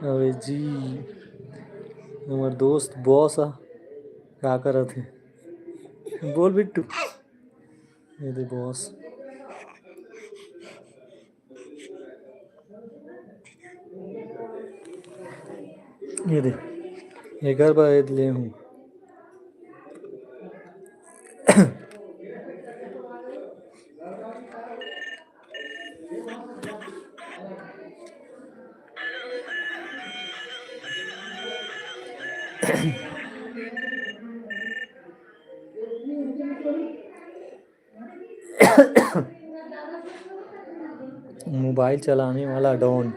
अबे जी हमार दोस्त बॉस क्या करत है। बोल बिट्टू। ये दे बॉस। ये दे ये घर पर ले हूँ। मोबाइल चलाने वाला डॉन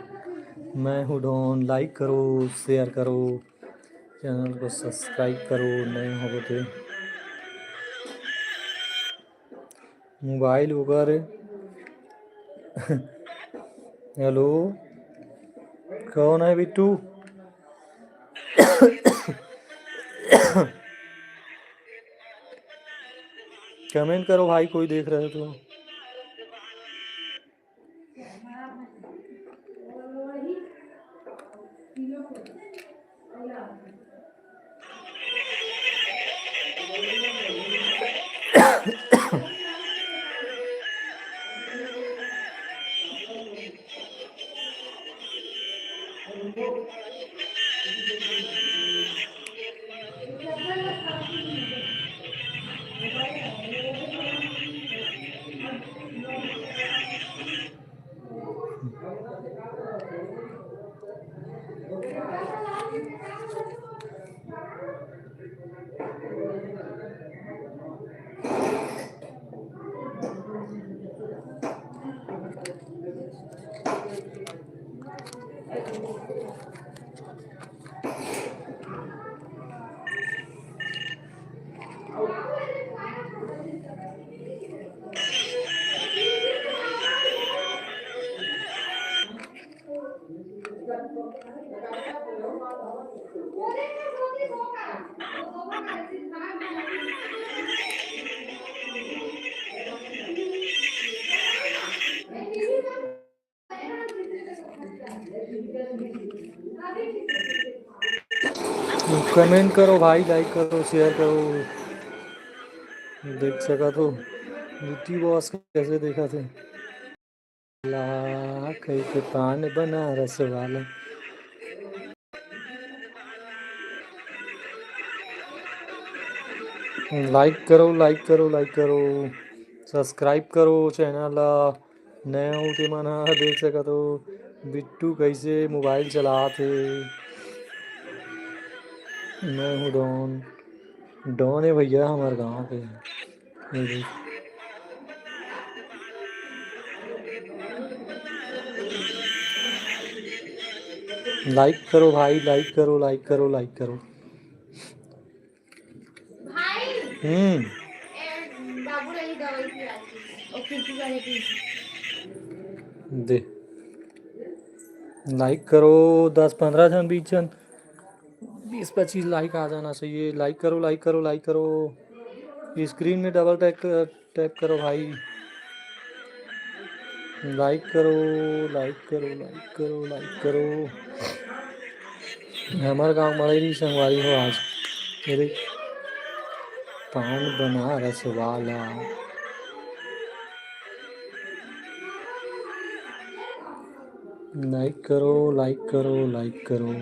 मैं हूँ डॉन। लाइक करो, शेयर करो, चैनल को सब्सक्राइब करो नए हो तो। मोबाइल ऊपर। हेलो कौन है बिट्टू? कमेंट करो भाई, कोई देख रहे हो तो। कमेंट करो भाई, लाइक करो, शेयर करो। देख सका तो बिट्टी बॉस कैसे देखा थे। ला कई के पान बनारस वाला। लाइक करो, लाइक करो, लाइक करो, सब्सक्राइब करो चैनल। नए हो ते मना देख सका तो बिट्टू कैसे मोबाइल चलाते। मैं हूँ डॉन। डॉन है भैया हमारे गांव पे। ये देख। लाइक करो भाई, लाइक करो, लाइक करो, लाइक करो। दे लाइक करो 10-15 जन 20 जन 20-25 लाइक आ जाना चाहिए। लाइक करो, लाइक करो, लाइक करो। स्क्रीन में डबल टैप करो भाई। लाइक करो, लाइक करो, लाइक करो, लाइक करो। हमारे गांव मड़ेरी संगवारी हो आज। मेरे पान बनारस वाला। लाइक करो, लाइक करो, लाइक करो।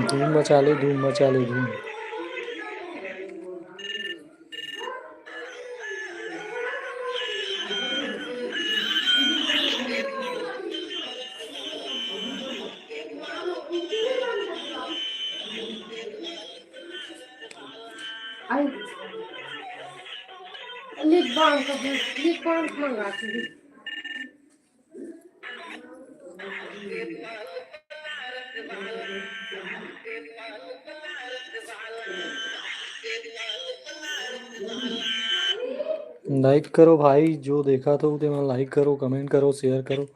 धूम मचा ले, धूम मचा ले, धूम। लाइक करो भाई, जो देखा तो उसे लाइक करो, कमेंट करो, शेयर करो।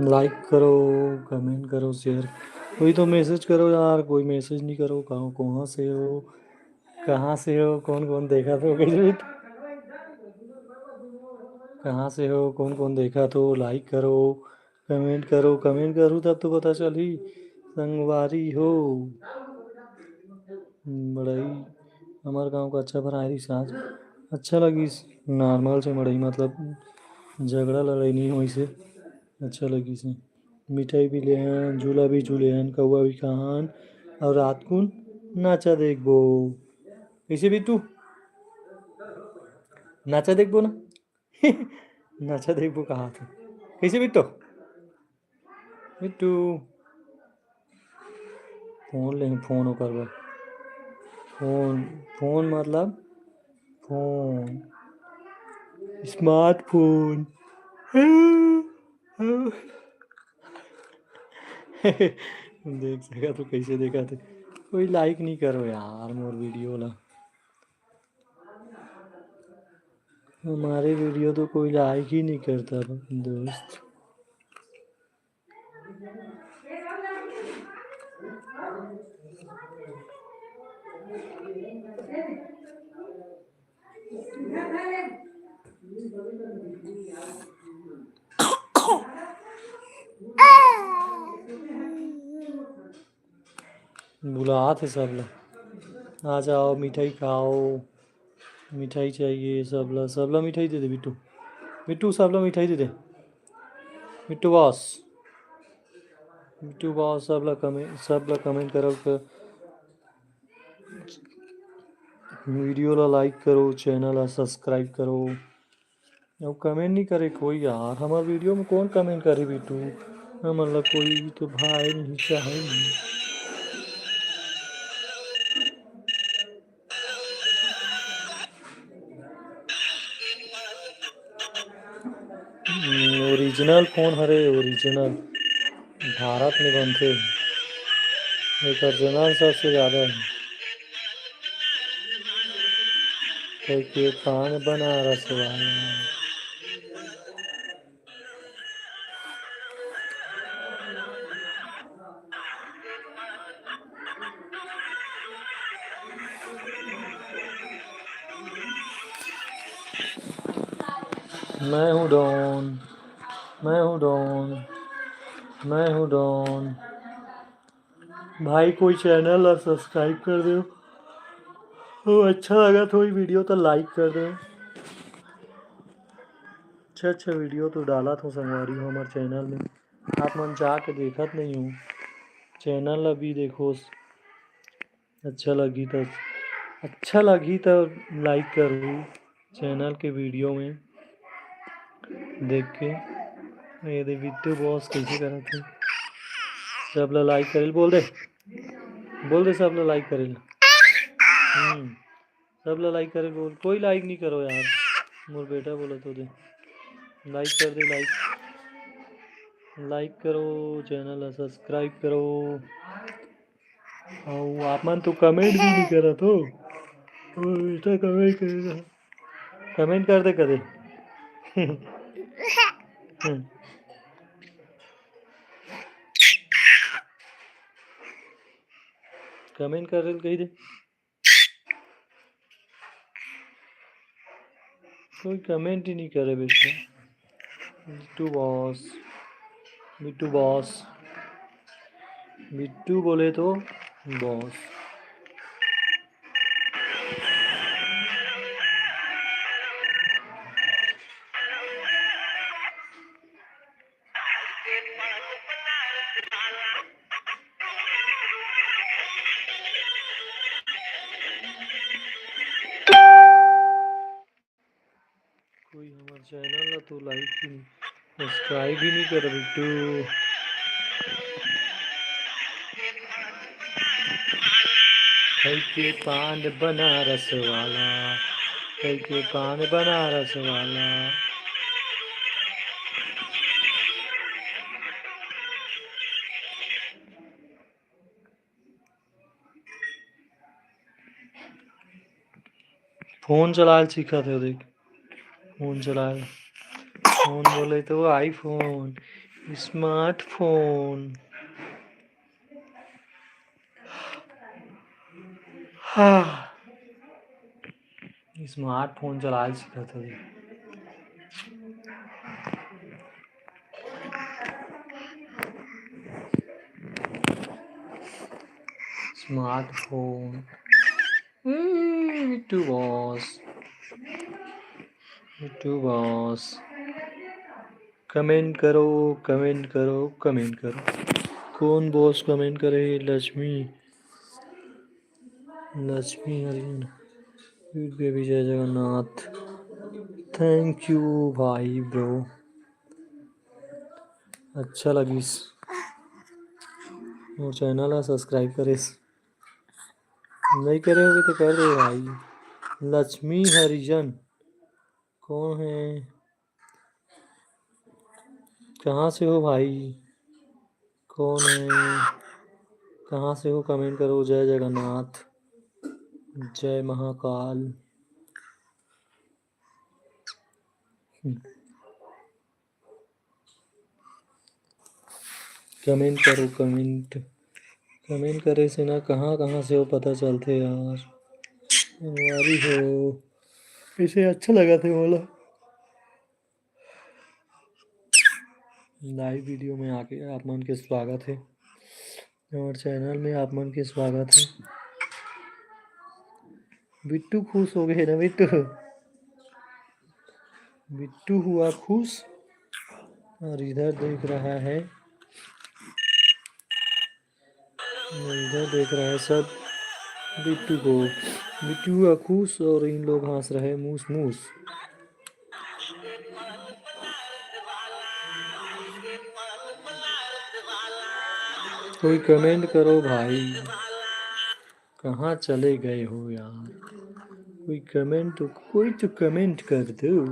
लाइक करो, कमेंट करो, शेयर। कोई तो मैसेज करो यार, कोई मैसेज नहीं करो। कहाँ कहाँ से हो, कहाँ से हो, कौन कौन देखा तो कैसे, कहाँ से हो, कौन कौन देखा तो लाइक करो, कमेंट करो। कमेंट करूँ तब तो पता चली संगवारी हो। बड़ाई हमारे गांव का अच्छा भराई साज अच्छा लगी। नॉर्मल से मड़ई मतलब झगड़ा लड़ाई नहीं हुई से अच्छा लगी से। मिठाई भी ले हैं, झूला भी झूले हैं, कौआ भी खान और रात को नाचा देखबो। कैसे बिट्टू नाचा देखबो ना। नाचा देखबो कहाँ थे, कैसे बिट्टू, बिट्टू फोन ले, फोन कर फोन, फोन मतलब फोन, स्मार्टफोन। देख सका तो कैसे देखा थे। कोई लाइक नहीं करो यार मोर वीडियो ला, हमारे वीडियो तो कोई लाइक ही नहीं करता दोस्त। बुला थे सब लोग, आ जाओ मिठाई खाओ, मिठाई चाहिए सब ला मिठाई दे दे बिट्टू, बिट्टू सब ला मिठाई दे दे, बिट्टू बॉस, बिट्टू बॉस सब ला कमेंट करो, वीडियो ला लाइक करो, चैनल ला सब्सक्राइब करो। अब कमेंट नहीं करे कोई यार, हमारे वीडियो में कौन कमेंट करे बिट्टू, मतलब कोई तो भाई नहीं चाहे नहीं। ओरिजिनल फोन हरे, ओरिजिनल भारत में बनते, एक ओरिजिनल सबसे ज़्यादा है। के पान बनारस वाला। मैं हूँ डॉन, मैं हूँ डॉन, मैं हूँ डॉन। भाई कोई चैनल और सब्सक्राइब कर दो, तो अच्छा लगा थोड़ी वीडियो तो लाइक कर दो। अच्छा अच्छा वीडियो तो डाला था संगवारी हो हमारे चैनल में, आप मन जाके देखत नहीं हूँ, चैनल अभी देखो। अच्छा लगी तो, अच्छा लगी तो लाइक करो चैनल के वीडियो में देख के। ये दे बिट्टू बॉस कैसे करा थे, सब ला लाइक करेल बोल दे, बोल दे सब ला लाइक करेल। सब ला लाइक करेल बोल, कोई लाइक नहीं करो यार, मोर बेटा बोला तो दे लाइक कर दे, लाइक लाइक करो, चैनल ला सब्सक्राइब करो। और आप मन तो कमेंट भी नहीं करा तो बेटा कमेंट करेगा, कमेंट कर दे कदे। कमेंट कर कही दे, कोई कमेंट ही नहीं करे बेटा। बिट्टू बॉस, बिट्टू बॉस, बिट्टू बोले तो बॉस। कोई हमारे चैनल ला तो लाइक ही नहीं, सब्सक्राइब ही नहीं कर बिट्टू। कई के पान बनारस वाला, कई के पान बनारस वाला। फोन चलाल सीखा थे देख। फोन चलाए, फोन बोले तो आईफोन, स्मार्टफोन। हाँ, स्मार्टफोन चलाए सीखा था। Smartphone to boss. कमेंट करो, कमेंट करो, कमेंट करो। कौन बॉस कमेंट करे? लक्ष्मी, लक्ष्मी हरिजन, बेबी जय जगन्नाथ। थैंक यू भाई ब्रो, अच्छा लगिस। और चैनल है सब्सक्राइब करे, नहीं करे होगे तो कर दे भाई। लक्ष्मी हरिजन कौन है? कहाँ से हो भाई? कौन है? कहाँ से हो? कमेंट करो। जय जगन्नाथ, जय महाकाल। कमेंट करो, कमेंट। कमेंट करे से ना कहाँ कहाँ से हो पता चलते यार। हमारी हो इसे अच्छा लगा थे बोला। लाइव वीडियो में आके आप मन के स्वागत है, और चैनल में आप मन के स्वागत है। बिट्टू खुश हो गए ना? बिट्टू, बिट्टू हुआ खुश। और इधर देख रहा है, इधर देख रहा है सब बिट्टू को। बिट्टू हुआ खुश और इन लोग हंस रहे मूस मूस। कोई कमेंट करो भाई, कहाँ चले गए हो यार? कोई कमेंट तो, कोई तो कमेंट कर दो।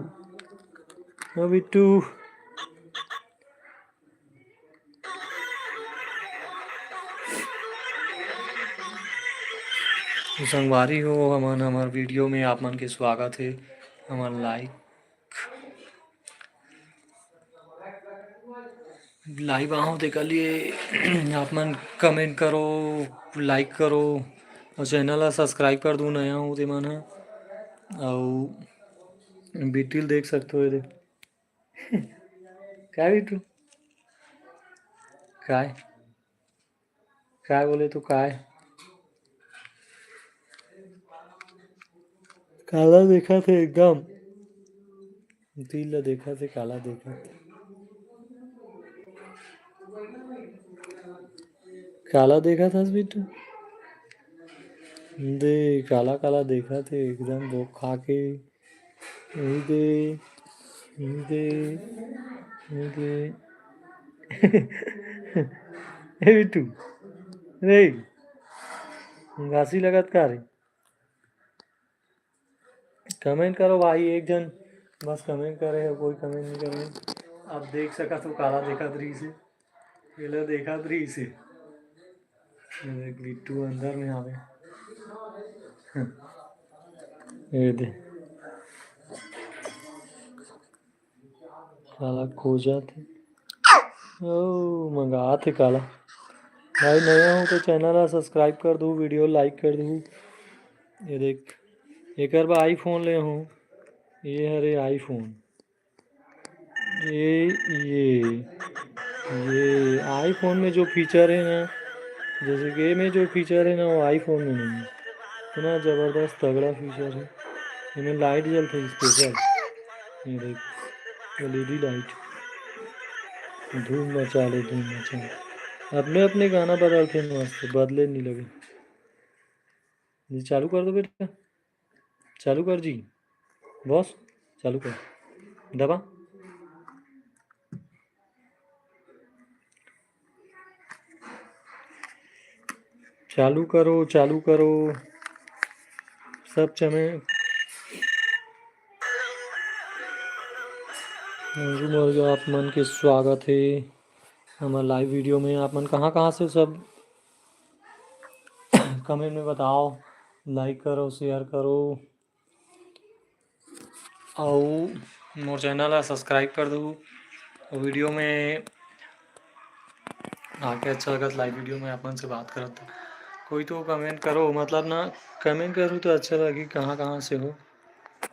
हाँ बिट्टू, संगवारी हो हमन हमार वीडियो में आप मन के स्वागत है। हमार लाइव आओ देख लिए। आप मन कमेंट करो, लाइक करो, और चैनल ला सब्सक्राइब कर दो नया हो ते मन ह। और बिटिल देख सकते हो ये देख। क्या बिट्टू? काय काय बोले तो काय? काला देखा थे एकदम, दिल ला देखा थे, काला देखा थे। काला देखा था बिट्टू, दे काला काला देखा थे एकदम वो खा के। यही दे, यही दे, यही दे। ए बिट्टू, रे घासी लगत का रे? कमेंट करो भाई, एक जन बस कमेंट करे हो, कोई कमेंट नहीं करे। अब देख सका तो काला देखा त्री से, पहले देखा त्री से। देख बिट्टू अंदर में आवे। ये दे काला खोजा थे। ओ मंगा थे काला। भाई नया हो तो चैनल ला सब्सक्राइब कर दो, वीडियो लाइक कर दो। ये देख, एक बार आईफोन ले हूँ, ये हरे आईफोन। ये आईफोन में जो फीचर है ना, जैसे कि में जो फीचर है ना वो आईफोन में नहीं है। इतना ज़बरदस्त तगड़ा फीचर है। इनमें लाइट जलती है स्पेशल। ये देख एलईडी लाइट, धूम मचा ले, धूम मचा ले। अपने अपने गाना बदलते हैं मस्त, बदले नहीं लगे। जी चालू कर दो बेटा, चालू कर जी बॉस, चालू कर, दबा। चालू करो, चालू करो, सब चमे। आप मन के स्वागत है हमारे लाइव वीडियो में। आप मन कहाँ कहाँ से सब कमेंट में बताओ, लाइक करो, शेयर करो। और मोर चैनल ला सब्सक्राइब कर दो। वीडियो में आके अच्छा लगत लाइव वीडियो में अपन से बात करत कोई तो कमेंट करो, मतलब ना कमेंट करूँ तो अच्छा लगी कहाँ कहाँ से हो।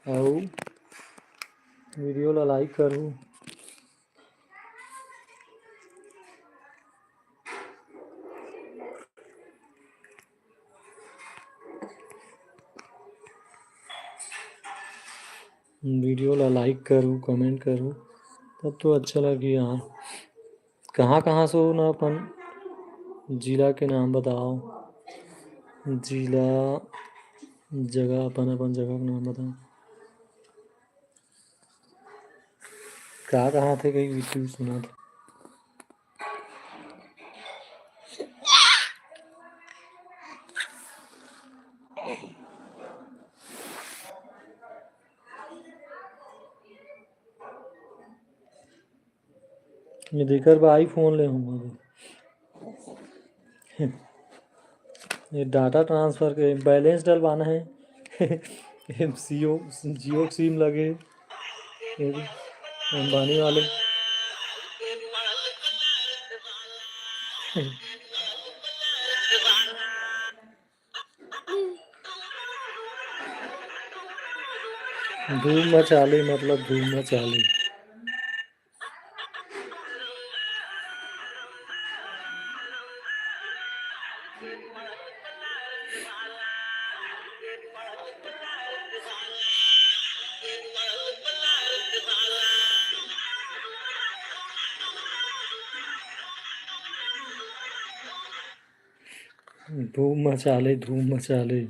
और वीडियो ला लाइक करूँ। वीडियो ला लाइक करूँ कमेंट करूँ तब तो अच्छा लगी यार। कहाँ कहाँ से हो ना, अपन जिला के नाम बताओ। जिला जगह अपन अपन जगह का नाम बताओ। कहाँ थे कहीं वीडियो सुना था। ये देकर बा आईफोन ले हूँ अभी। ये डाटा ट्रांसफ़र के बैलेंस डलवाना है। जियो सिम लगे ये भी अंबानी वाले। धूम मचा ले, मतलब धूम मचा ले। धूम मचा ले, धूम मचा ले।